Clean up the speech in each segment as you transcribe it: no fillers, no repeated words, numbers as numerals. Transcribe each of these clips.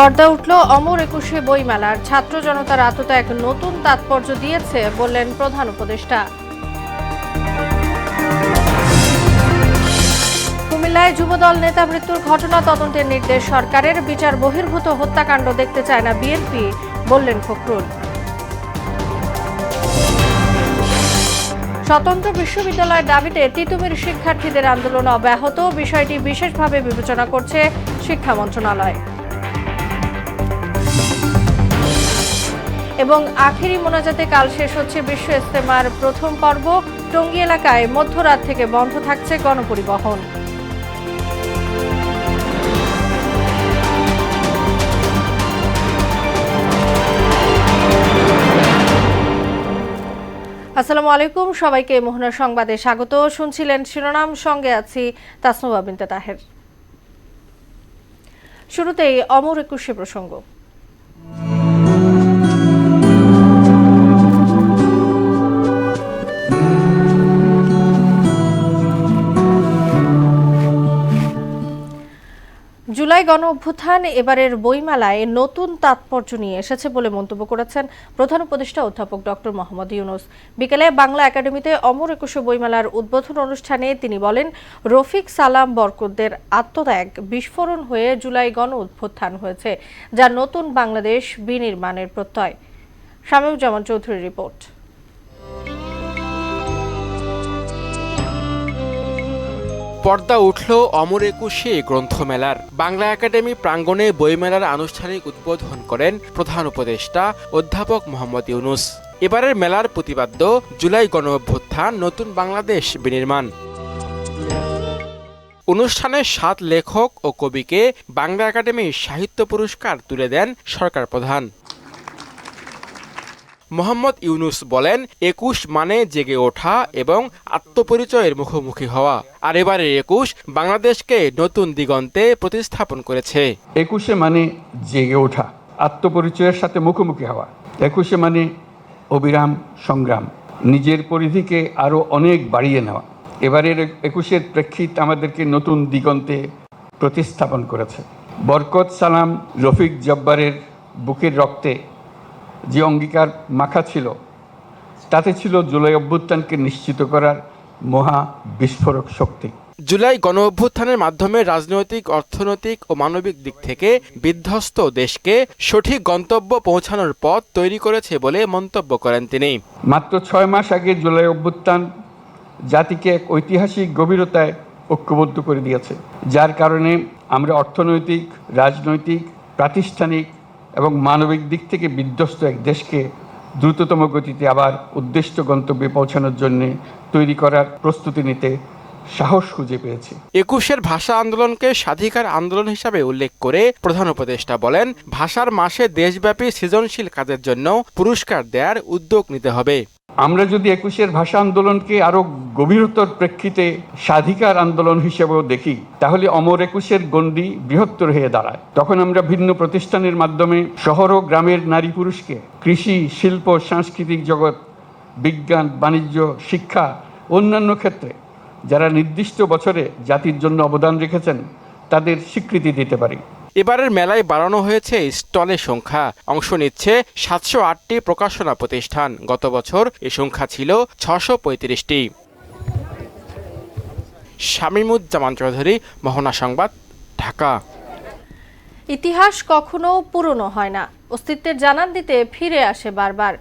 পর্দা উঠল অমর একুশে বইমেলার। ছাত্র জনতার আততায় এক নতুন তাৎপর্য দিয়েছে বললেন প্রধান উপদেষ্টা। কুমিল্লায় যুবদল নেতা মৃত্যুর ঘটনা তদন্তের নির্দেশ সরকারের। বিচার বহির্ভূত হত্যাকাণ্ড দেখতে চায় না বিএনপি, বললেন ফখরুল। স্বতন্ত্র বিশ্ববিদ্যালয়ের দাবিতে তিতুমির শিক্ষার্থীদের আন্দোলন অব্যাহত। বিষয়টি বিশেষভাবে বিবেচনা করছে শিক্ষা মন্ত্রণালয়। এবং আখেরি মোনাজাতে কাল শেষ হচ্ছে বিশ্ব ইজতেমার প্রথম পর্ব। টঙ্গী এলাকায় মধ্যরাত থেকে বন্ধ থাকছে গণপরিবহন। আসসালামু আলাইকুম, সবাইকে মোহনা সংবাদে স্বাগত। শুনছিলেন শিরোনাম, সঙ্গে আছি তাসনুবা বিনতে তাহের। শুরুতেই অমর একুশে প্রসঙ্গ। জুলাই গণ অভ্যুত্থান এবারের বইমেলায় নতুন তাৎপর্য নিয়ে এসেছে বলে মন্তব্য করেছেন প্রধান উপদেষ্টা অধ্যাপক ডক্টর মোহাম্মদ ইউনূস। বিকেলে বাংলা একাডেমিতে অমর একুশে বইমেলার উদ্বোধন অনুষ্ঠানে তিনি বলেন, রফিক সালাম বরকতদের আত্মত্যাগ বিস্ফোরণ হয়ে জুলাই গণ অভ্যুত্থান হয়েছে, যা নতুন বাংলাদেশ বিনির্মাণের প্রত্যয়। শামীউজ্জামান চৌধুরীর রিপোর্ট। পর্দা উঠল অমর একুশে গ্রন্থমেলার। বাংলা একাডেমি প্রাঙ্গণে বইমেলার আনুষ্ঠানিক উদ্বোধন করেন প্রধান উপদেষ্টা অধ্যাপক মোহাম্মদ ইউনূস। এবারের মেলার প্রতিপাদ্য জুলাই গণ অভ্যুত্থান নতুন বাংলাদেশ বিনির্মাণ। অনুষ্ঠানে ৭ লেখক ও কবিকে বাংলা একাডেমির সাহিত্য পুরস্কার তুলে দেন সরকার প্রধান। মোহাম্মদ ইউনূস বলেন, ২১ মানে জেগে ওঠা এবং আত্মপরিচয়ের মুখোমুখি হওয়া। আর এবারের ২১ বাংলাদেশকে নতুন দিগন্তে প্রতিস্থাপন করেছে। ২১ মানে জেগে ওঠা, আত্মপরিচয়ের সাথে মুখোমুখি হওয়া। ২১ মানে অবিরাম সংগ্রাম, নিজের পরিধিকে আরও অনেক বাড়িয়ে নেওয়া। এবারের ২১-এর প্রেক্ষিত আমাদেরকে নতুন দিগন্তে প্রতিস্থাপন করেছে। বরকত সালাম রফিক জব্বারের বুকের রক্তে যে অঙ্গীকার মাখা ছিল, তাতে ছিল জুলাই অভ্যুত্থানকে নিশ্চিত করার মহা বিস্ফোরক শক্তি। জুলাই গণ অভ্যুত্থানের মাধ্যমে রাজনৈতিক, অর্থনৈতিক ও মানবিক দিক থেকে বিধ্বস্ত দেশকে সঠিক গন্তব্য পৌঁছানোর পথ তৈরি করেছে বলে মন্তব্য করেন তিনি। মাত্র ৬ মাস আগে জুলাই অভ্যুত্থান জাতিকে এক ঐতিহাসিক গভীরতায় ঐক্যবদ্ধ করে দিয়েছে, যার কারণে আমরা অর্থনৈতিক, রাজনৈতিক, প্রাতিষ্ঠানিক এবং মানবিক দিক থেকে বিধ্বস্ত এক দেশকে দ্রুততম গতিতে আবার উদ্দিষ্ট গন্তব্যে পৌঁছানোর জন্য তৈরি করার প্রস্তুতি নিতে সাহস খুঁজে পেয়েছি। ২১-এর ভাষা আন্দোলনকে স্বাধিকার আন্দোলন হিসাবে উল্লেখ করে প্রধান উপদেষ্টা বলেন, ভাষার মাসে দেশব্যাপী সৃজনশীল কাজের জন্য পুরস্কার দেওয়ার উদ্যোগ নিতে হবে। আমরা যদি ২১-এর ভাষা আন্দোলনকে আরো গভীরতর প্রেক্ষিতে স্বাধিকার আন্দোলন হিসেবেও দেখি, তাহলে অমর ২১-এর গণ্ডি বৃহত্তর হয়ে দাঁড়ায়। তখন আমরা ভিন্ন প্রতিষ্ঠানের মাধ্যমে শহর ও গ্রামের নারী পুরুষকে কৃষি, শিল্প, সাংস্কৃতিক জগৎ, বিজ্ঞান, বাণিজ্য, শিক্ষা, অন্যান্য ক্ষেত্রে যারা নির্দিষ্ট বছরে জাতির জন্য অবদান রেখেছেন, তাদের স্বীকৃতি দিতে পারি। এবারের মেলায় বাড়ানো হয়েছে স্টলের সংখ্যা। অংশ নিচ্ছে ৭০৮টি প্রকাশনা প্রতিষ্ঠান। গত বছর এ সংখ্যা ছিল ৬৩৫টি। শামীমুজ্জামান চৌধুরী, মোহনা সংবাদ, ঢাকা। ইতিহাস কখনো পুরনো হয় না, অস্তিত্বের জানান দিতে ফিরে আসে বারবার।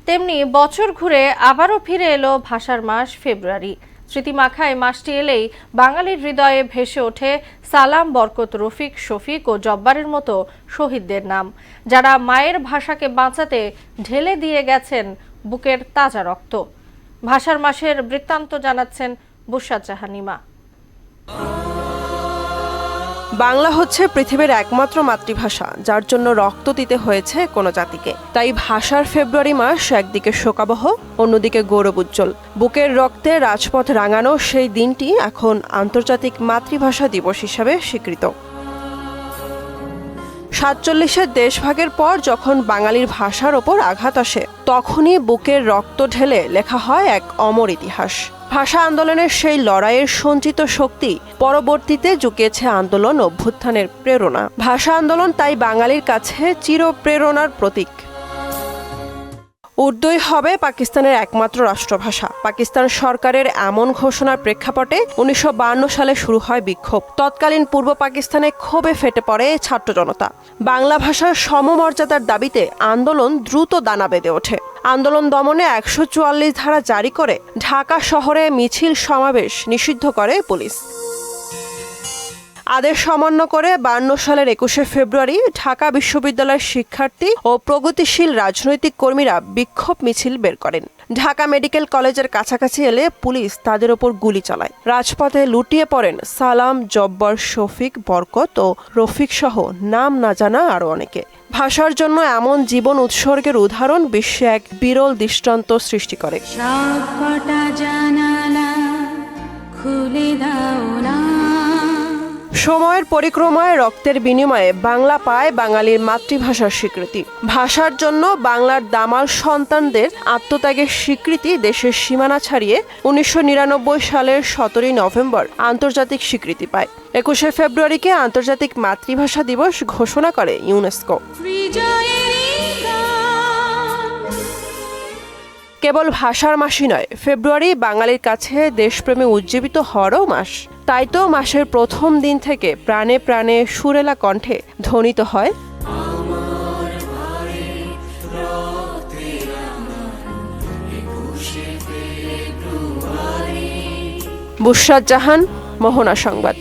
তেমনি বছর ঘুরে আবারও ফিরে এলো ভাষার মাস ফেব্রুয়ারি। স্মৃতিমাখায় মাসটি এলেই বাঙালির হৃদয়ে ভেসে ওঠে সালাম, বরকত, রফিক, শফিক ও জব্বারের মতো শহীদদের নাম, যারা মায়ের ভাষাকে বাঁচাতে ঢেলে দিয়ে গেছেন বুকের তাজা রক্ত। ভাষার মাসের বৃত্তান্ত জানাচ্ছেন বুশরা জাহানিমা। বাংলা হচ্ছে পৃথিবীর একমাত্র মাতৃভাষা, যার জন্য রক্ত দিতে হয়েছে কোনো জাতিকে। তাই ভাষার ফেব্রুয়ারি মাস একদিকে শোকাবহ, অন্যদিকে গৌরব উজ্জ্বল। বুকের রক্তে রাজপথ রাঙানো সেই দিনটি এখন আন্তর্জাতিক মাতৃভাষা দিবস হিসাবে স্বীকৃত। ৪৭-এর দেশভাগের পর যখন বাঙালির ভাষার ওপর আঘাত আসে, তখনই বুকের রক্ত ঢেলে লেখা হয় এক অমর ইতিহাস। ভাষা আন্দোলনের সেই লড়াইয়ের সঞ্চিত শক্তি পরবর্তীতে জুগিয়েছে আন্দোলন অভ্যুত্থানের প্রেরণা। ভাষা আন্দোলন তাই বাঙালির কাছে চিরপ্রেরণার প্রতীক। উর্দুই হবে পাকিস্তানের একমাত্র রাষ্ট্রভাষা। পাকিস্তান সরকারের এমন ঘোষণার প্রেক্ষাপটে 1952 সালে শুরু হয় বিক্ষোভ। তৎকালীন পূর্ব পাকিস্তানে ক্ষোভে ফেটে পড়ে ছাত্র জনতা। বাংলা ভাষার সমমর্যাদার দাবিতে আন্দোলন দ্রুত দানা বেঁধে ওঠে। আন্দোলন দমনে 144 ধারা জারি করে ঢাকা শহরে মিছিল সমাবেশ নিষিদ্ধ করে পুলিশ। আদেশ অমান্য করে 52 সালের 21শে ফেব্রুয়ারি ঢাকা বিশ্ববিদ্যালয়ের শিক্ষার্থী ও প্রগতিশীল রাজনৈতিক কর্মীরা বিক্ষোভ মিছিল বের করেন। ঢাকা মেডিকেল কলেজের কাছাকাছি এলে পুলিশ তাদের ওপর গুলি চালায়। রাজপথে লুটিয়ে পড়েন সালাম, জব্বর, শফিক, বরকত ও রফিক সহ নাম না জানা আরও অনেকে। ভাষার জন্য এমন জীবন উৎসর্গের উদাহরণ বিশ্বে এক বিরল দৃষ্টান্ত সৃষ্টি করে। সময়ের পরিক্রমায় রক্তের বিনিময়ে বাংলা পায় বাঙালির মাতৃভাষার স্বীকৃতি। ভাষার জন্য বাংলার দামাল সন্তানদের আত্মত্যাগের স্বীকৃতি দেশের সীমানা ছাড়িয়ে 1999 সালের 17 নভেম্বর আন্তর্জাতিক স্বীকৃতি পায়। 21শে ফেব্রুয়ারিকে আন্তর্জাতিক মাতৃভাষা দিবস ঘোষণা করে ইউনেস্কো। কেবল ভাষার মাসই নয়, ফেব্রুয়ারি বাঙালির কাছে দেশপ্রেমে উজ্জীবিত হওয়ারও মাস। তাই তো মাসের প্রথম দিন থেকে প্রাণে প্রাণে সুরেলা কণ্ঠে ধ্বনিত হয় বুশরাত জাহান, মোহনা সংবাদ।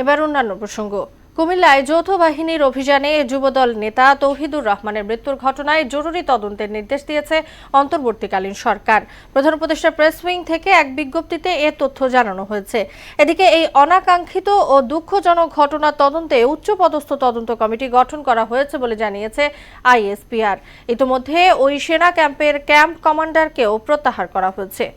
এবার অন্যান্য প্রসঙ্গ। কুমিল্লায় যৌথ বাহিনীর অভিযানে যুবদল নেতা তৌহিদুর রহমানের মৃত্যুর ঘটনায় জরুরি তদন্তের নির্দেশ দিয়েছে অন্তর্বর্তীকালীন সরকার। প্রধান উপদেষ্টা প্রেস উইং থেকে এক বিজ্ঞপ্তিতে এ তথ্য জানানো হয়েছে। এদিকে এই অনাকাঙ্ক্ষিত ও দুঃখজনক ঘটনা তদন্তে উচ্চপদস্থ তদন্ত কমিটি গঠন করা হয়েছে বলে জানিয়েছে আইএসপিআর। ইতিমধ্যে ওই সেনা ক্যাম্পের ক্যাম্প কমান্ডারকেও প্রত্যাহার করা হয়েছে।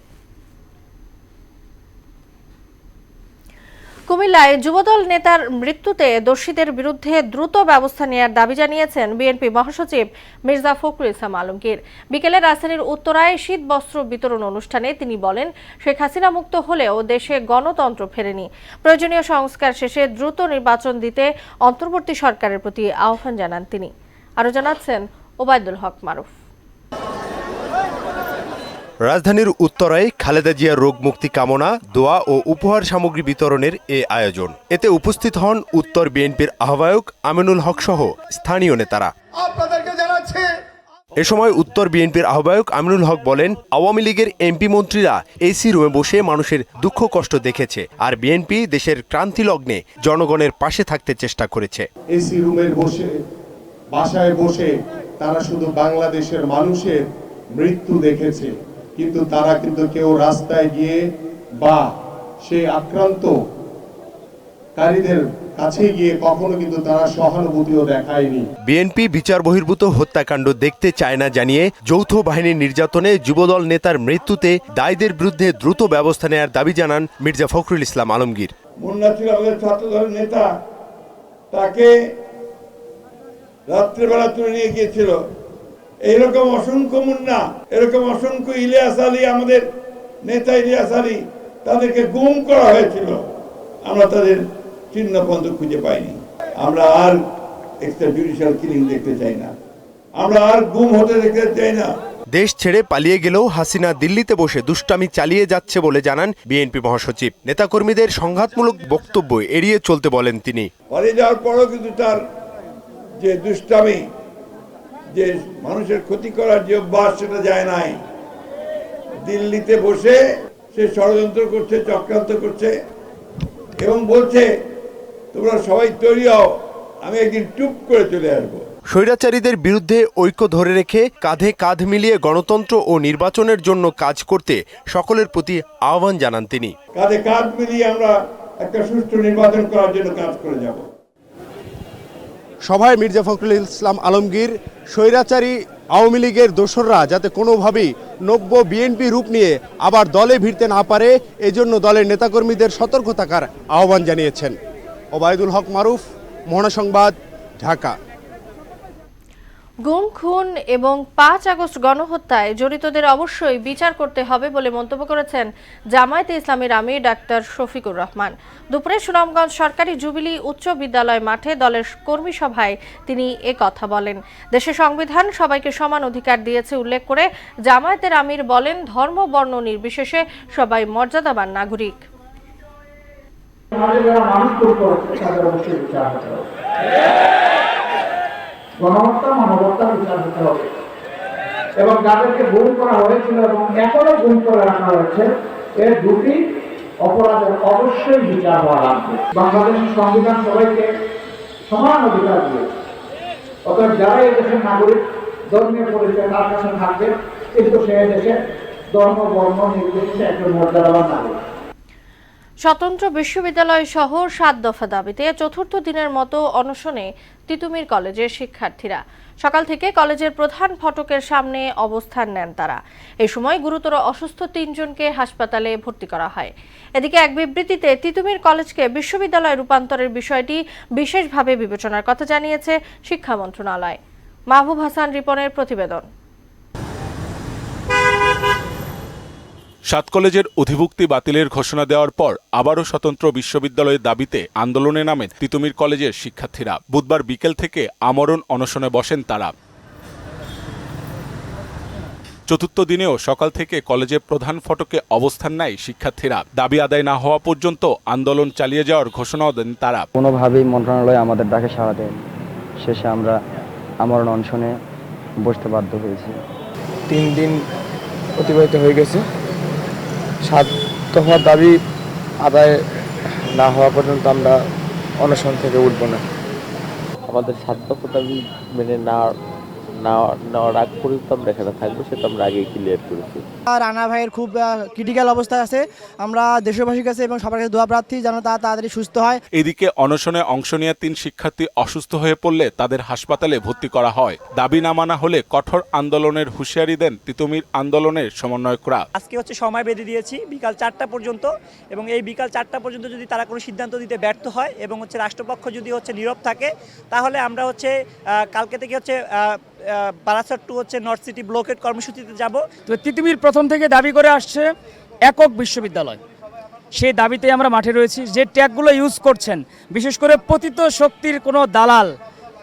কুমিল্লায় যুবদল নেতার মৃত্যুতে দোষীদের বিরুদ্ধে দ্রুত ব্যবস্থা নেওয়ার দাবি জানিয়েছেন বিএনপি মহাসচিব মির্জা ফখরুল ইসলাম আলমগীর। বিকেলে রাজধানীর উত্তরায় শীত বস্ত্র বিতরণ অনুষ্ঠানে তিনি বলেন, শেখ হাসিনা মুক্ত হলেও দেশে গণতন্ত্র ফেরেনি। প্রয়োজনীয় সংস্কার শেষে দ্রুত নির্বাচন দিতে অন্তর্বর্তী সরকারের প্রতি আহ্বান জানান তিনি। আরও জানাচ্ছেন ওবায়দুল হক মারুফ। রাজধানীর উত্তরায় খালেদা জিয়ার রোগ মুক্তি কামনা, দোয়া ও উপহার সামগ্রী বিতরণের এ আয়োজন। এতে উপস্থিত হন উত্তর বিএনপির আহ্বায়ক আমিনুল হক সহ স্থানীয় নেতারা। এ সময় উত্তর বিএনপির আহ্বায়ক আমিনুল হক বলেন, আওয়ামী লীগের এমপি মন্ত্রীরা এসি রুমে বসে মানুষের দুঃখ কষ্ট দেখেছে, আর বিএনপি দেশের ক্রান্তি লগ্নে জনগণের পাশে থাকতে চেষ্টা করেছে। এসি রুমে বসে, বাসায় বসে তারা শুধু বাংলাদেশের মানুষের মৃত্যু দেখেছে, কিন্তু তারা কিন্তু কেউ রাস্তায় গিয়ে বা সেই আক্রান্তকারীদের কাছে গিয়ে কখনো কিন্তু তারা সহানুভূতিও দেখায়নি। বিএনপি বিচার বহির্ভূত হত্যাকাণ্ড দেখতে চায় না জানিয়ে যৌথ বাহিনীর নির্যাতনে যুবদল নেতার মৃত্যুতে দায়ীদের বিরুদ্ধে দ্রুত ব্যবস্থা নেওয়ার দাবি জানান মির্জা ফখরুল ইসলাম আলমগীর। মুন্না ছিল আমাদের ছাত্রদলের নেতা, তাকে রাত্রেবেলা তুলে নিয়ে গিয়েছিল। এইরকম অসংখ্য মুন্না, এরকম অসংখ্য ইলিয়াস আলী, আমাদের নেতা ইলিয়াস আলী, তাদেরকে গুম করা হয়েছিল। আমরা তাদের চিহ্ন পর্যন্ত খুঁজে পাইনি। আমরা আর এক্সট্রা জুডিশিয়াল কিলিং দেখতে চাই না, আমরা আর গুম হতে দেখতে চাই না। দেশ ছেড়ে পালিয়ে গেলেও হাসিনা দিল্লিতে বসে দুষ্টামি চালিয়ে যাচ্ছে বলে জানান বিএনপি মহাসচিব। নেতাকর্মীদের সংঘাতমূলক বক্তব্য এড়িয়ে চলতে বলেন তিনি। পালিয়ে যাওয়ার পরও কিন্তু তার যে দুষ্টামি, যে মানুষের ক্ষতি করার যে অভ্যাস, সেটা যায় নাই। দিল্লিতে বসে সে ষড়যন্ত্র করছে, চক্রান্ত করছে এবং বলছে তোমরা সবাই তৈরি হও, আমি একদিন টুপ করে চলে আসবো। স্বৈরাচারীদের বিরুদ্ধে ঐক্য ধরে রেখে কাঁধে কাঁধ মিলিয়ে গণতন্ত্র ও নির্বাচনের জন্য কাজ করতে সকলের প্রতি আহ্বান জানান তিনি। কাঁধে কাঁধ মিলিয়ে আমরা একটা সুষ্ঠু নির্বাচন করার জন্য কাজ করে যাব। সভায় মির্জা ফখরুল ইসলাম আলমগীর স্বৈরাচারী আওয়ামী লীগের দোসররা যাতে কোনোভাবেই নব্য বিএনপি রূপ নিয়ে আবার দলে ভিড়তে না পারে, এজন্য দলের নেতাকর্মীদের সতর্ক থাকার আহ্বান জানিয়েছেন। ওবায়দুল হক মারুফ, মোহনা সংবাদ, ঢাকা। গুম, খুন এবং ৫ আগস্ট গণহত্যায় জড়িতদের অবশ্যই বিচার করতে হবে বলে মন্তব্য করেছেন জামায়াতে ইসলামীর আমির ডাক্তার শফিকুর রহমান। দুপুরে সুনামগঞ্জ সরকারি জুবিলি উচ্চ বিদ্যালয় মাঠে দলের কর্মী সভায় তিনি কথা বলেন। দেশের সংবিধান সবাইকে সমান অধিকার দিয়েছে উল্লেখ করে জামায়াতের আমির বলেন, ধর্ম বর্ণ নির্বিশেষে সবাই মর্যাদাবান নাগরিক। গণহত্যা মানবতার বিচার হতে হবে এবং যাদেরকে গুম করা হয়েছিল এবং এখনো গুম করে রাখা হয়েছে এর দুটি অপরাধের অবশ্যই বিচার হওয়া লাগবে। বাংলাদেশের সংবিধান সবাইকে সমান অধিকার দিয়েছে, অতএব যারা এই দেশের নাগরিক ধর্মীয় পরিচয় তার কাছে থাকবে, কিন্তু সে দেশে ধর্ম বর্ণ নির্বিশেষে একজন মর্যাদাবান নাগরিক। স্বতন্ত্র বিশ্ববিদ্যালয় সহ ৭ দফা দাবিতে চতুর্থ দিনের মতো অনশনে তিতুমির কলেজের শিক্ষার্থীরা। সকাল থেকে কলেজের প্রধান ফটকের সামনে অবস্থান নেন তারা। এই সময় গুরুতর অসুস্থ ৩ জনকে হাসপাতালে ভর্তি করা হয়। এদিকে এক বিবৃতিতে তিতুমির কলেজকে বিশ্ববিদ্যালয়ে রূপান্তরের বিষয়টি বিশেষভাবে বিবেচনার কথা জানিয়েছে শিক্ষা মন্ত্রণালয়। মাহবুব হাসান রিপনের প্রতিবেদন। ৭ কলেজের অধিভুক্তি বাতিলের ঘোষণা দেওয়ার পর আবারও স্বতন্ত্র বিশ্ববিদ্যালয়ের দাবিতে আন্দোলনে নামেন তিতুমির কলেজের শিক্ষার্থীরা। বুধবার বিকেল থেকে আমরণ অনশনে বসেন তারা। চতুর্থ দিনেও সকাল থেকে কলেজের প্রধান ফটকে অবস্থান নেয় শিক্ষার্থীরা। দাবি আদায় না হওয়া পর্যন্ত আন্দোলন চালিয়ে যাওয়ার ঘোষণাও দেন তারা। কোনোভাবেই মন্ত্রণালয় আমাদের ডাকে সাড়া দেয়নি। শেষে আমরা আমরণ অনশনে বসতে বাধ্য হয়েছি। 3 দিন অতিবাহিত হয়ে গেছে। 7 দফা দাবি আদায় না হওয়া পর্যন্ত আমরা অনশন থেকে উঠব না। আমাদের 7 দফা দাবি মেনে নেওয়ার আগ পর্যন্ত আমরা এখানে থাকবো, সেটা আমরা আগেই ক্লিয়ার করেছি। রানা ভাইয়ের খুব ক্রিটিক্যাল অবস্থা আছে। আমরা দেশবাসীর কাছে এবং সবার কাছে দোয়া প্রার্থী যেন তাড়াতাড়ি সুস্থ হয়। এদিকে অনশনে অংশ নেওয়া 3 শিক্ষার্থী অসুস্থ হয়ে পড়লে তাদের হাসপাতালে ভর্তি করা হয়। দাবি না মানা হলে কঠোর আন্দোলনের হুঁশিয়ারি দেন তিতুমির আন্দোলনের সমন্বয়করা। আজকে সময় বেঁধে দিয়েছি বিকাল 4টা পর্যন্ত, এবং এই বিকাল 4টা পর্যন্ত যদি তারা কোনো সিদ্ধান্ত দিতে ব্যর্থ হয় এবং রাষ্ট্রপক্ষ যদি নীরব থাকে, তাহলে আমরা কালকে থেকে Barasat to north city blockade কর্মসূচিতে যাব। তো তিতুমির প্রথম থেকে দাবি করে আসছে একক বিশ্ববিদ্যালয়। সেই দাবিতে আমরা মাঠে রয়েছি। যে ট্যাগগুলো ইউজ করছেন, বিশেষ করে পতিত শক্তির কোনো দালাল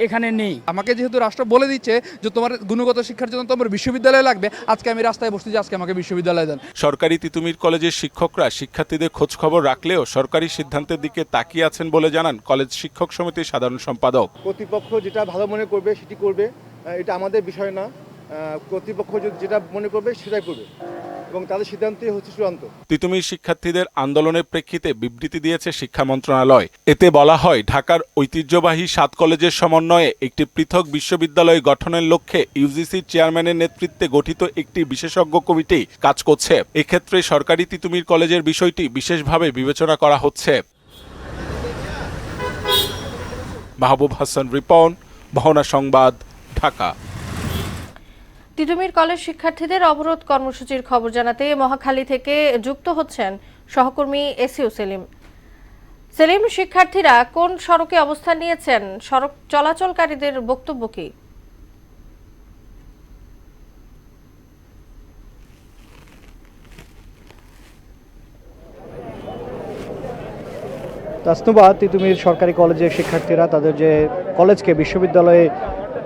এখানে নেই। আমাকে যেহেতু রাষ্ট্র বলে দিচ্ছে যে তোমার গুণগত শিক্ষার জন্য তোমার বিশ্ববিদ্যালয় লাগবে, আজকে আমি রাস্তায় বসতে যে আজকে আমাকে বিশ্ববিদ্যালয় দেন। সরকারি তিতুমির কলেজের শিক্ষকরা শিক্ষার্থীদের খোঁজ খবর রাখলেও সরকারি সিদ্ধান্তের দিকে তাকিয়ে আছেন বলে জানান কলেজ শিক্ষক সমিতির সাধারণ সম্পাদক। কর্তৃপক্ষ যেটা ভালো মনে করবে সেটি করবে, এটা আমাদের বিষয় না। কর্তৃপক্ষ যেটা মনে করবে সেটাই করবে এবং তাদের সিদ্ধান্তই হচ্ছে চূড়ান্ত। তিতুমির শিক্ষার্থীদের আন্দোলনের প্রেক্ষিতে বিবৃতি দিয়েছে শিক্ষা মন্ত্রণালয়। এতে বলা হয়, ঢাকার ঐতিহ্যবাহী 7 কলেজের সমন্বয়ে একটি পৃথক বিশ্ববিদ্যালয় গঠনের লক্ষ্যে ইউজিসি চেয়ারম্যানের নেতৃত্বে গঠিত একটি বিশেষজ্ঞ কমিটি কাজ করছে। এক্ষেত্রে সরকারি তিতুমির কলেজের বিষয়টি বিশেষভাবে বিবেচনা করা হচ্ছে। মাহবুব হাসান রিপন, বহনা সংবাদ, ঢাকা। তিতুমির কলেজ শিক্ষার্থীদের অবরোধ কর্মসূচির খবর জানাতে মহাখালী থেকে যুক্ত হচ্ছেন সহকর্মী এসইউ সেলিম। শিক্ষার্থীরা কোন সড়কে অবস্থান নিয়েছেন? সড়ক চলাচলকারীদের বক্তব্য কি? তাসনুবা, তিতুমির সরকারি কলেজের শিক্ষার্থীরা তাদের যে কলেজকে বিশ্ববিদ্যালয়ে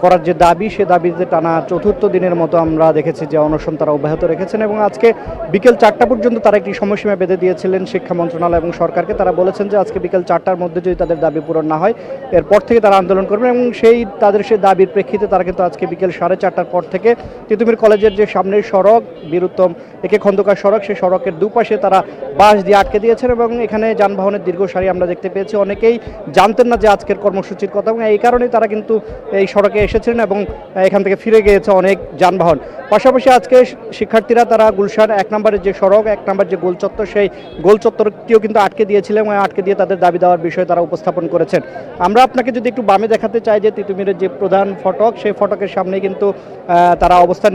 করার যে দাবি, সে দাবিতে টানা চতুর্থ দিনের মতো আমরা দেখেছি যে অনশন তারা অব্যাহত রেখেছেন এবং আজকে বিকেল 4টা পর্যন্ত তারা একটি সময়সীমা বেঁধে দিয়েছিলেন শিক্ষা মন্ত্রণালয় এবং সরকারকে। তারা বলেছেন যে আজকে বিকেল 4টার মধ্যে যদি তাদের দাবি পূরণ না হয়, এরপর থেকে তারা আন্দোলন করবেন এবং তাদের সেই দাবির প্রেক্ষিতে তারা কিন্তু আজকে বিকেল 4:30টার পর থেকে তিতুমির কলেজের যে সামনের সড়ক বীর উত্তম একে খন্দকার সড়ক, সেই সড়কের দুপাশে তারা বাঁশ দিয়ে আটকে দিয়েছেন এবং এখানে যানবাহনের দীর্ঘ সারি আমরা দেখতে পেয়েছি। অনেকেই জানতেন না যে আজকের কর্মসূচির কথা এবং এই কারণেই তারা কিন্তু এই সড়কে এসেছিলেন এবং এখান থেকে ফিরে গিয়েছে অনেক যানবাহন। পাশাপাশি আজকে শিক্ষার্থীরা তারা গুলশান 1 নম্বরের যে সড়ক, 1 নম্বর যে গোল চত্বর, সেই গোল চত্বরটিও কিন্তু আটকে দিয়েছিলেন এবং আটকে দিয়ে তাদের দাবি দেওয়ার বিষয়ে তারা উপস্থাপন করেছেন। আমরা আপনাকে যদি একটু বামে দেখাতে চাই যে তিতুমিরের যে প্রধান ফটক, সেই ফটকের সামনে কিন্তু তারা অবস্থান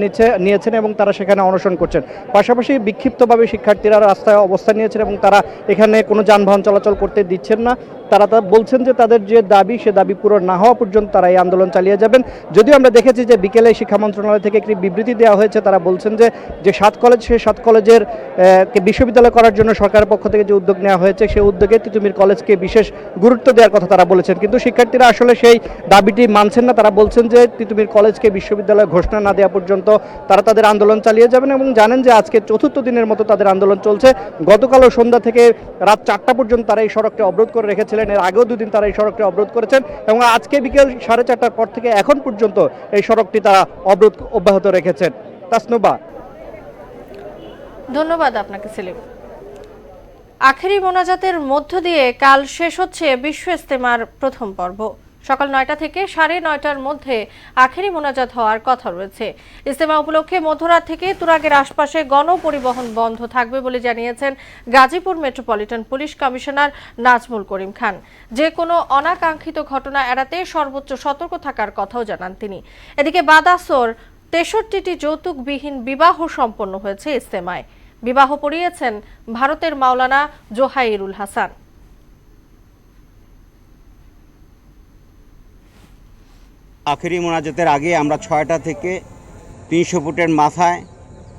নিয়েছেন এবং তারা সেখানে অনশন করছেন। পাশাপাশি বিক্ষিপ্তভাবে শিক্ষার্থীরা রাস্তায় অবস্থান নিয়েছেন এবং তারা এখানে কোনো যানবাহন চলাচল করতে দিচ্ছেন না। তারা বলছেন যে তাদের যে দাবি, সে দাবি পূরণ না না হওয়া পর্যন্ত তারা এই আন্দোলন চালিয়ে যাবেন। যদিও আমরা দেখেছি যে বিকেলে শিক্ষা মন্ত্রণালয় থেকে একটি বিবৃতি দেওয়া হয়েছে, তারা বলছেন যে 7 কলেজ, সেই 7 কলেজের বিশ্ববিদ্যালয় করার জন্য সরকারের পক্ষ থেকে যে উদ্যোগ নেওয়া হয়েছে সেই উদ্যোগে তিতুমির কলেজকে বিশেষ গুরুত্ব দেওয়ার কথা তারা বলেছেন। কিন্তু শিক্ষার্থীরা আসলে সেই দাবিটি মানছেন না। তারা বলছেন যে তিতুমির কলেজকে বিশ্ববিদ্যালয় ঘোষণা না দেওয়া পর্যন্ত তারা তাদের আন্দোলন চালিয়ে যাবেন এবং জানেন যে আজকে 4র্থ দিনের মতো তাদের আন্দোলন চলছে। গতকালও সন্ধ্যা থেকে রাত 4টা পর্যন্ত তারা এই সড়কটি অবরোধ করে রেখেছিলেন। এর আগেও 2 দিন তারা এই সড়কটি অবরোধ করেছেন এবং আজকে বিকেল 4:30টার পর থেকে এখন পর্যন্ত এই সড়কটি তারা অবরোধ অব্যাহত রেখেছেন। তাসনুবা, ধন্যবাদ আপনাকে সেলিম। আখেরি মোনাজাতের মধ্য দিয়ে কাল শেষ হচ্ছে বিশ্ব ইজতেমার প্রথম পর্ব। সকাল 9টা থেকে 9:30টার মধ্যে আখেরি মোনাজাত হওয়ার কথা রয়েছে। ইজতেমা উপলক্ষে মধ্যরাত থেকে তুরাগের আশপাশে গণপরিবহন বন্ধ থাকবে বলে জানিয়েছেন Gazipur metropolitan police commissioner Nazmul Karim Khan. যে কোনো অনাকাঙ্ক্ষিত ঘটনা এড়াতে সর্বোচ্চ সতর্ক থাকার কথাও জানান তিনি। এদিকে বাদাসর 63টি যৌতুকবিহীন বিবাহ সম্পন্ন হয়েছে ইজতেমায়। বিবাহ পড়িয়েছেন ভারতের মাওলানা জোহাইরুল হাসান। আখেরি মোনাজাতের আগে আমরা 6টা থেকে 300 ফুটের মাথায়,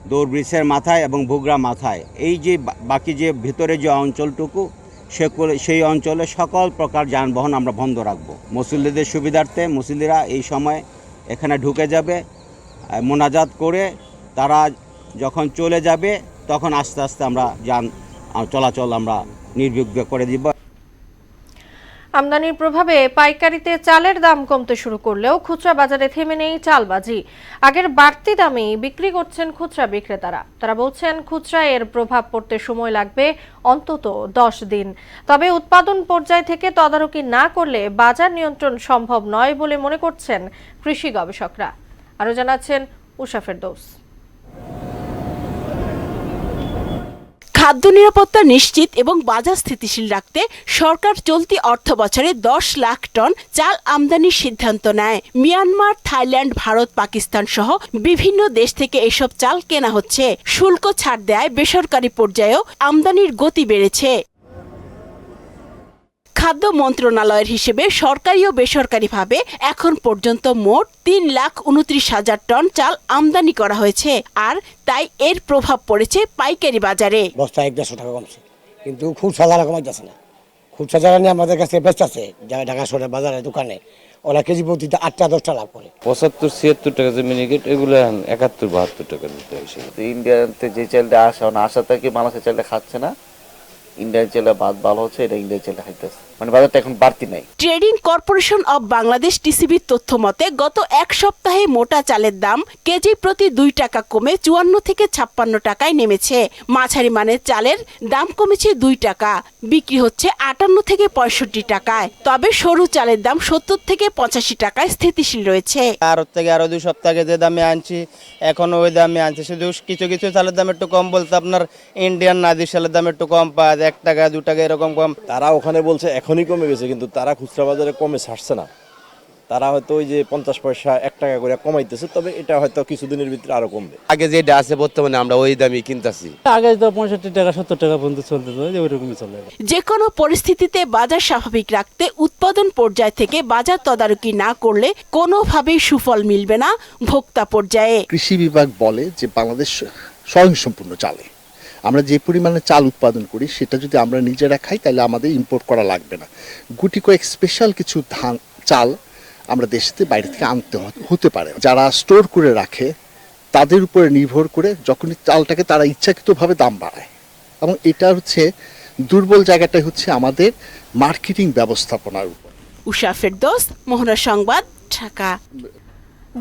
দৌড় ব্রিজের মাথায় এবং ভুগরা মাথায়, এই যে বাকি যে ভিতরে যে অঞ্চলটুকু সেই অঞ্চলে সকল প্রকার যানবাহন আমরা বন্ধ রাখব। মুসল্লিদের সুবিধার্থে মুসল্লিরা এই সময় এখানে ঢুকে যাবে, মোনাজাত করে তারা যখন চলে যাবে তখন আস্তে আস্তে আমরা যান চলাচল আমরা নির্বিঘ্ন করে দিব। আমদানির প্রভাবে পাইকারিতে চালের দাম কমতে শুরু করলেও খুচরা বাজারে থেমে নেই চালবাজি। আগের বাড়তি দামেই বিক্রি করছেন খুচরা বিক্রেতারা। তারা বলছেন খুচরা এর প্রভাব পড়তে সময় লাগবে অন্তত 10 দিন। তবে উৎপাদন পর্যায় থেকে তদারকি না করলে বাজার নিয়ন্ত্রণ সম্ভব নয় বলে মনে করছেন কৃষি গবেষকরা। আরও জানাচ্ছেন উষা ফেরদৌস। খাদ্য নিরাপত্তা নিশ্চিত এবং বাজার স্থিতিশীল রাখতে সরকার চলতি অর্থ বছরে 10 লাখ টন চাল আমদানির সিদ্ধান্ত নেয়। মিয়ানমার, থাইল্যান্ড, ভারত, পাকিস্তান সহ বিভিন্ন দেশ থেকে এসব চাল কেনা হচ্ছে। শুল্ক ছাড় দেয় বেসরকারি পর্যায়েও আমদানির গতি বেড়েছে। খাদ্য মন্ত্রণালয়ের হিসেবে সরকারি ও বেসরকারিভাবে এখন পর্যন্ত মোট 3,29,000 টন চাল আমদানি করা হয়েছে। আর তাই এর প্রভাব পড়েছে পাইকারি বাজারে। বস্তা 150 টাকা কমছে, কিন্তু খুচরা যারা কমাইতেছে না। খুচরা যারা নিয়ে আমাদের কাছে বেচতেছে, যারা ঢাকা শহরের বাজারে দোকানে, ওরা কেজি প্রতিটা 8-10 লাভ করে। 75-76 টাকা যে মিনিকেট, এগুলো 71-72 টাকা দিতে হয়েছে। ইন্ডিয়াতে যে চালটা আসা থেকে মানুষ চালটা খাচ্ছে না, ইন্ডিয়ান চালে ভালো হচ্ছে, এটা ইন্ডিয়ান চালে খাইতেছে, মানে বাজারটা এখন বাড়তি নাই। ট্রেডিং কর্পোরেশন অব বাংলাদেশ টিসিবির তথ্য মতে গত এক সপ্তাহে মোটা চালের দাম কেজি প্রতি 2 টাকা কমে 54 থেকে 56 টাকায় নেমেছে। মাঝারি মানের চালের দাম কমেছে 2 টাকা, বিক্রি হচ্ছে 58 থেকে 65 টাকায়। তবে সরু চালের দাম 70 থেকে 85 টাকায় স্থিতিশীল রয়েছে। আরো 2 সপ্তাহ আগে যে দামে আনছি এখনো ওই দামে আনছি, শুধু কিছু কিছু চালের দাম একটু কম বলতে আপনার ইন্ডিয়ান নাদির চালের দাম একটু কম পাওয়া যায়, 1 টাকা 2 টাকা এরকম কম। তারা ওখানে বলছে এখনই কমে গেছে, কিন্তু তারা খুচরা বাজারে কমে ছাড়ছে না। তারা হয়তো ওই যে 50 পয়সা 1 টাকা করে কমাইতেছে, তবে এটা হয়তো কিছুদিনের ভিতরে আরো কমবে। আগে যেটা আছে বর্তমানে আমরা ওই দামই কিনতেছি। আগে তো 65 টাকা 70 টাকা পর্যন্ত চলতে, ওইরকমই চলে। যে কোনো পরিস্থিতিতে বাজার স্বাভাবিক রাখতে উৎপাদন পর্যায় থেকে বাজার তদারকি না করলে কোনোভাবেই সুফল মিলবে না ভোক্তা পর্যায়ে। কৃষি বিভাগ বলে যে বাংলাদেশ স্বয়ংসম্পূর্ণ চালে, আমরা যে পরিমাণে চাল উৎপাদন করি সেটা যদি আমরা নিজেরা খাই তাহলে আমাদের ইম্পোর্ট করা লাগবে না। গুটি কয়েক স্পেশাল কিছু চাল আমরা দেশেতে বাইরে থেকে আনতে হতে পারে। যারা স্টোর করে রাখে তাদের উপরে নির্ভর করে যখনই চালটাকে তারা ইচ্ছাকৃতভাবে দাম বাড়ায়, এবং এটা হচ্ছে দুর্বল জায়গাটাই হচ্ছে আমাদের মার্কেটিং ব্যবস্থাপনার উপর। উষা ফেরদৌস, মোহনা সংবাদ, ঢাকা।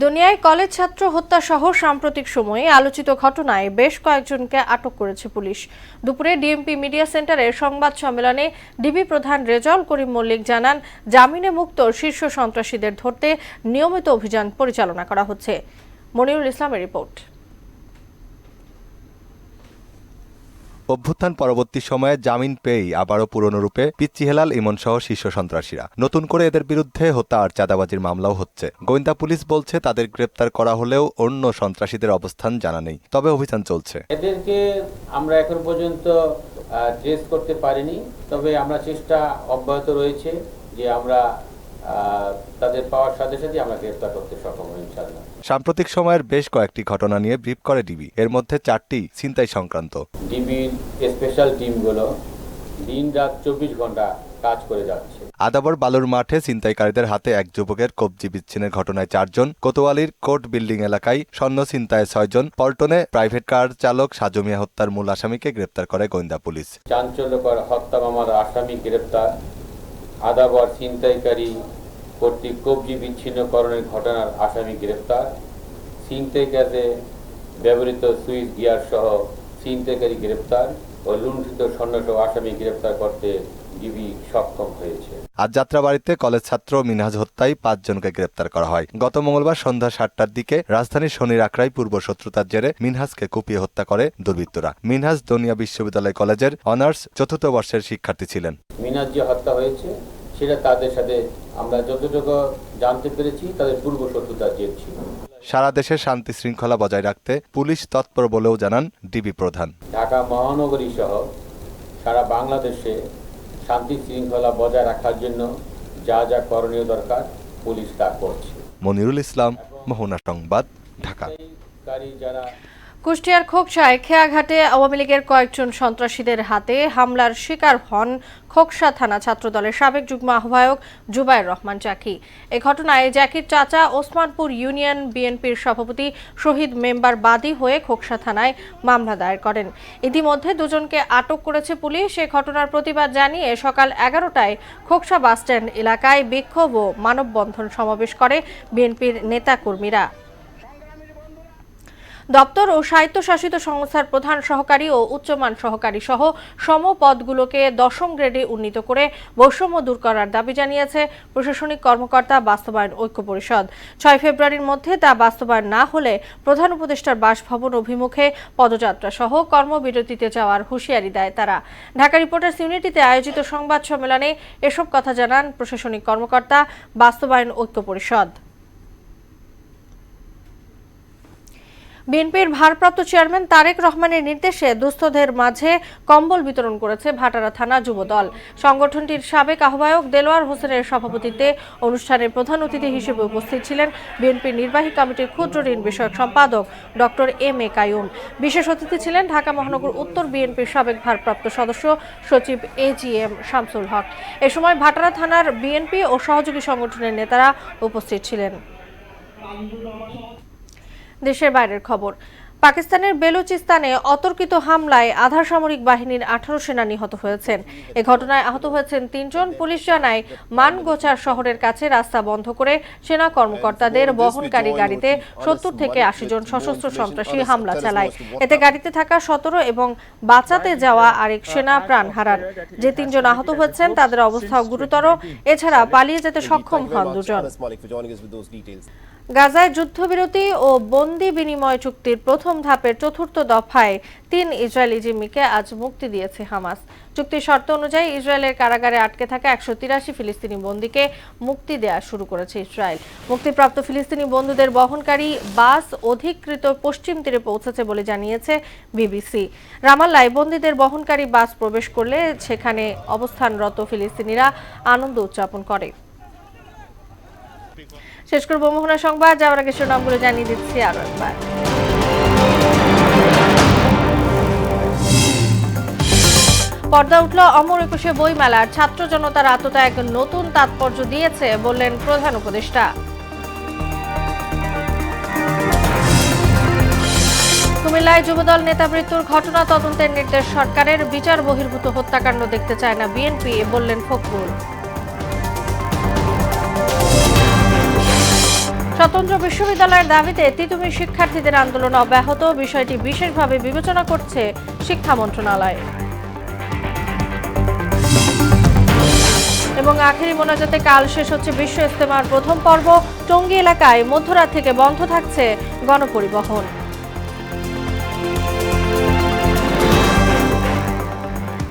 দুনিয়ায় কলেজ ছাত্র হত্যা সহ সাম্প্রতিক সময়ে আলোচিত ঘটনায় বেশ কয়েকজনকে আটক করেছে পুলিশ। দুপুরে ডিএমপি মিডিয়া সেন্টারের সংবাদ সম্মেলনে ডিবি প্রধান রেজাউল করিম মল্লিক জানান, জামিনে মুক্ত শীর্ষ সন্ত্রাসীদের ধরতে নিয়মিত অভিযান পরিচালনা করা হচ্ছে। মনিরুল ইসলামের রিপোর্ট। অভ্যুত্থান পরবর্তী সময়ে জামিন পেয়েই আবারও পুরনো রূপে পিচ্চি হেলাল ইমন সহ শীর্ষ সন্ত্রাসীরা। নতুন করে এদের বিরুদ্ধে হত্যা আর চাঁদাবাজির মামলাও হচ্ছে। গোয়েন্দা পুলিশ বলছে তাদের গ্রেপ্তার করা হলেও অন্য সন্ত্রাসীদের অবস্থান জানা নেই, তবে অভিযান চলছে। এদেরকে আমরা এখন পর্যন্ত ট্রেস করতে পারিনি, তবে আমরা চেষ্টা অব্যাহত রয়েছে যে আমরা তাদের পাওয়ার সাথে সাথে আমরা গ্রেফতার করতে সক্ষম হই ইনশাআল্লাহ। সাম্প্রতিক সময়ের বেশ কয়েকটি ঘটনা নিয়ে ব্রিফ করে ডিবি, এর মধ্যে 4টি ছিনতাই সংক্রান্ত। ডিবির স্পেশাল টিমগুলো দিন রাত 24 ঘন্টা কাজ করে যাচ্ছে। আদাবর বালুর মাঠে ছিনতাইকারীদের হাতে এক যুবকের কবজি বিচ্ছিন্নের ঘটনায় 4 জন, কোতোয়ালির কোর্ট বিল্ডিং এলাকায় স্বর্ণ ছিনতায় 6 জন, পল্টনে প্রাইভেট কার চালক সাজু মিয়া হত্যার মূল আসামিকে গ্রেপ্তার করে গোয়েন্দা পুলিশ। চাঞ্চল্যকর হত্যা মামলার আসামি গ্রেপ্তার, আদাবর ছিনতাইকারী কর্তৃক কবজি বিচ্ছিন্নকরণের ঘটনার আসামি গ্রেপ্তার, ছিনতাই কাজে ব্যবহৃত সুইচ গিয়ার সহ ছিনতাইকারী গ্রেপ্তার ও লুণ্ঠিত স্বর্ণসহ আসামি গ্রেপ্তার করতে ডিবি সক্ষম হয়েছে। আজ যাত্রাবাড়িতে কলেজ ছাত্র মিনহাজ হত্যায় 5 জনকে গ্রেপ্তার করা হয়। গত মঙ্গলবার সন্ধ্যা 7টার দিকে রাজধানীর শনির আখড়ায় পূর্ব শত্রুতার জেরে মিনহাজকে কুপিয়ে হত্যা করে দুর্বৃত্তরা। মিনহাজ দনিয়া বিশ্ববিদ্যালয় কলেজের অনার্স 4র্থ বর্ষের শিক্ষার্থী ছিলেন। মিনহাজ যে হত্যা হয়েছে সেটা তাদের সাথে আমরা যতটুকু জানতে পেরেছি তাদের পূর্ব শত্রুতার জের ছিল। সারা দেশে শান্তি শৃঙ্খলা বজায় রাখতে পুলিশ তৎপর বলেও জানান ডিবি প্রধান। ঢাকা মহানগরী সহ সারা বাংলাদেশে শান্তি শৃঙ্খলা বজায় রাখার জন্য যা যা করণীয় দরকার পুলিশ তা করছে। মনিরুল ইসলাম, মোহনা সংবাদ, ঢাকা। কুষ্টিয়ার খোকসায় খেয়াঘাটে আওয়ামী লীগের কয়েকজন সন্ত্রাসীদের হাতে হামলার শিকার হন খোকসা থানা ছাত্রদলের সাবেক যুগ্ম আহ্বায়ক জুবায়ের রহমান জাকি। এ ঘটনায় জাকির চাচা ওসমানপুর ইউনিয়ন বিএনপির সভাপতি শহীদ মেম্বার বাদী হয়ে খোকসা থানায় মামলা দায়ের করেন। ইতিমধ্যে দুজনকে আটক করেছে পুলিশ। এ ঘটনার প্রতিবাদ জানিয়ে সকাল 11টায় খোকসা বাসস্ট্যান্ড এলাকায় বিক্ষোভ ও মানববন্ধন সমাবেশ করে বিএনপির নেতাকর্মীরা। দপ্তর ও স্বায়ত্তশাসিত সংস্থার প্রধান সহকারী ও উচ্চমান সহকারী সহ সম পদগুলোকে 10ম গ্রেডে উন্নীত করে বৈষম্য দূর করার দাবি জানিয়েছে প্রশাসনিক কর্মকর্তা বাস্তবায়ন ঐক্য পরিষদ। 6 ফেব্রুয়ারির মধ্যে তা বাস্তবায়ন না হলে প্রধান উপদেষ্টার বাসভবন অভিমুখে পদযাত্রা সহ কর্মবিরতিতে যাওয়ার হুঁশিয়ারি দেয় তারা। ঢাকা রিপোর্টার্স ইউনিটিতে আয়োজিত সংবাদ সম্মেলনে এসব কথা জানান প্রশাসনিক কর্মকর্তা বাস্তবায়ন ঐক্য পরিষদ। বিএনপির ভারপ্রাপ্ত চেয়ারম্যান তারেক রহমানের নির্দেশে দুস্থদের মাঝে কম্বল বিতরণ করেছে ভাটারা থানা যুবদল। সংগঠনটির সাবেক আহ্বায়ক দেলোয়ার হোসেনের সভাপতিত্বে অনুষ্ঠানে প্রধান অতিথি হিসেবে উপস্থিত ছিলেন বিএনপির নির্বাহী কমিটির ক্ষুদ্র ঋণ বিষয়ক সম্পাদক ডক্টর এম.এ. কাইয়ুম। বিশেষ অতিথি ছিলেন ঢাকা মহানগর উত্তর বিএনপির সাবেক ভারপ্রাপ্ত সদস্য সচিব এ.জি.এম. শামসুল হক। এ সময় ভাটারা থানার বিএনপি ও সহযোগী সংগঠনের নেতারা উপস্থিত ছিলেন। দেশের বাইরের খবর। পাকিস্তানের বেলুচিস্তানে অতর্কিত হামলায় আধা সামরিক বাহিনীর 18 সেনা নিহত হয়েছেন। এ ঘটনায় আহত হয়েছেন 3 জন। পুলিশ জানায় মানগোচার শহরের কাছে রাস্তা বন্ধ করে সেনা কর্মকর্তাদের বহনকারী গাড়িতে 70 থেকে 80 জন সশস্ত্র সন্ত্রাসী হামলা চালায়। এতে গাড়িতে থাকা 17 এবং বাঁচাতে যাওয়া আরেক সেনা প্রাণ হারান। যে 3 জন আহত হয়েছেন তাদের অবস্থাও গুরুতর। এছাড়া পালিয়ে যেতে সক্ষম হন 2 জন। গাজায় যুদ্ধবিরতি ও বন্দি বিনিময় চুক্তির প্রথম ধাপের 4র্থ দফায় 3 ইসরায়েলি জিম্মিকে আজ মুক্তি দিয়েছে হামাস। চুক্তির শর্ত অনুযায়ী ইসরায়েলের কারাগারে আটকে থাকা 183 ফিলিস্তিনি বন্দীকে মুক্তি দেওয়া শুরু করেছে ইসরায়েল। মুক্তিপ্রাপ্ত ফিলিস্তিনি বন্দীদের বহনকারী বাস অধিকৃত পশ্চিম তীরে পৌঁছেছে বলে জানিয়েছে বিবিসি। রামাল্লায় বন্দীদের বহনকারী বাস প্রবেশ করলে সেখানে অবস্থানরত ফিলিস্তিনিরা আনন্দ উদযাপন করে। শেষ করব মোহনা সংবাদ। যাওয়ার আগে শিরোনামগুলো জানিয়ে দিচ্ছি আরো একবার। পর্দা উঠল অমর একুশে বইমেলার। ছাত্র জনতার আত্মত্যাগ নতুন তাৎপর্য দিয়েছে বললেন প্রধান উপদেষ্টা। কুমিল্লায় যুবদল নেতা মৃত্যুর ঘটনা তদন্তের নির্দেশ সরকারের। বিচার বহির্ভূত হত্যাকাণ্ড দেখতে চায় না বিএনপি বললেন ফখরুল। স্বতন্ত্র বিশ্ববিদ্যালয়ের দাবিতে তিতুমির শিক্ষার্থীদের আন্দোলন অব্যাহত। বিষয়টি বিশেষভাবে বিবেচনা করছে শিক্ষা মন্ত্রণালয়। এবং আখেরি মোনাজাতে কাল শেষ হচ্ছে বিশ্ব ইজতেমার প্রথম পর্ব। টঙ্গী এলাকায় মধ্যরাত থেকে বন্ধ থাকছে গণপরিবহন।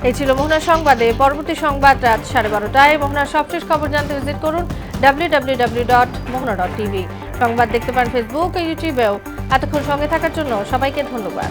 এই ছিল মোহনা সংবাদে। পরবর্তী সংবাদ রাত 12:30টায়। মোহনার সবশেষ খবর জানতে ভিজিট করুন www.mohna.tv। সংবাদ দেখতে পান ফেসবুক ও ইউটিউবেও। এতক্ষণ সঙ্গে থাকার জন্য সবাইকে ধন্যবাদ।